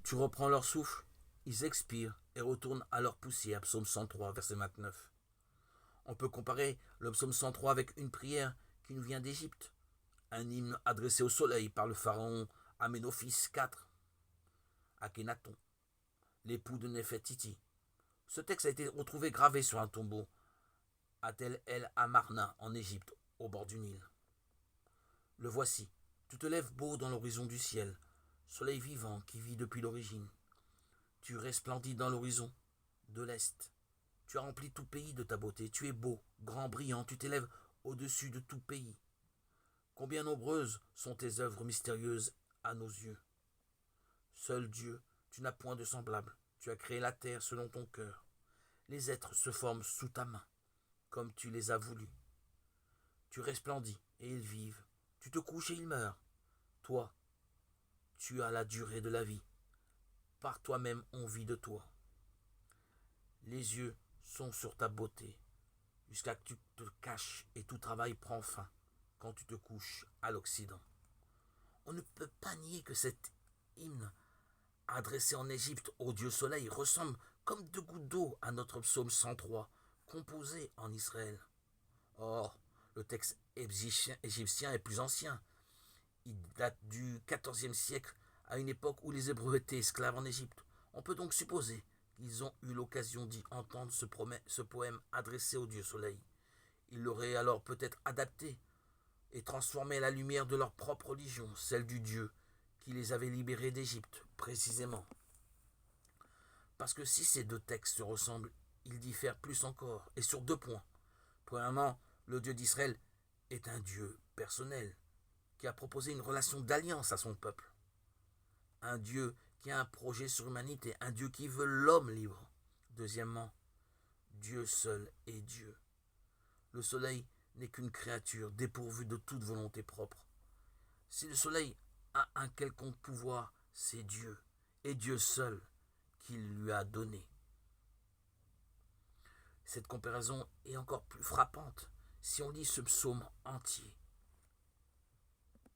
Tu reprends leur souffle, ils expirent et retournent à leur poussière. Psaume 103, verset 29. On peut comparer le psaume 103 avec une prière qui nous vient d'Égypte, un hymne adressé au soleil par le pharaon Aménophis IV, Akhenaton, l'époux de Néfertiti. Ce texte a été retrouvé gravé sur un tombeau à Tel El Amarna en Égypte, au bord du Nil. Le voici, tu te lèves beau dans l'horizon du ciel, soleil vivant qui vit depuis l'origine. Tu resplendis dans l'horizon de l'Est. Tu as rempli tout pays de ta beauté. Tu es beau, grand, brillant. Tu t'élèves au-dessus de tout pays. Combien nombreuses sont tes œuvres mystérieuses à nos yeux. Seul Dieu, tu n'as point de semblable. Tu as créé la terre selon ton cœur. Les êtres se forment sous ta main, comme tu les as voulus. Tu resplendis et ils vivent. Tu te couches et ils meurent. Toi, tu as la durée de la vie. Par toi-même on vit de toi. Les yeux sont sur ta beauté, jusqu'à que tu te caches et tout travail prend fin quand tu te couches à l'Occident. On ne peut pas nier que cet hymne adressé en Égypte au dieu soleil ressemble comme deux gouttes d'eau à notre psaume 103, composé en Israël. Or, le texte égyptien est plus ancien. Il date du XIVe siècle, à une époque où les Hébreux étaient esclaves en Égypte. On peut donc supposer qu'ils ont eu l'occasion d'y entendre ce poème adressé au dieu soleil. Ils l'auraient alors peut-être adapté et transformé à la lumière de leur propre religion, celle du Dieu qui les avait libérés d'Égypte, précisément. Parce que si ces deux textes se ressemblent, ils diffèrent plus encore, et sur deux points. Premièrement, le Dieu d'Israël est un Dieu personnel, qui a proposé une relation d'alliance à son peuple. Un Dieu qui a un projet sur l'humanité, un Dieu qui veut l'homme libre. Deuxièmement, Dieu seul est Dieu. Le soleil n'est qu'une créature dépourvue de toute volonté propre. Si le soleil a un quelconque pouvoir, c'est Dieu, et Dieu seul qui lui a donné. Cette comparaison est encore plus frappante si on lit ce psaume entier.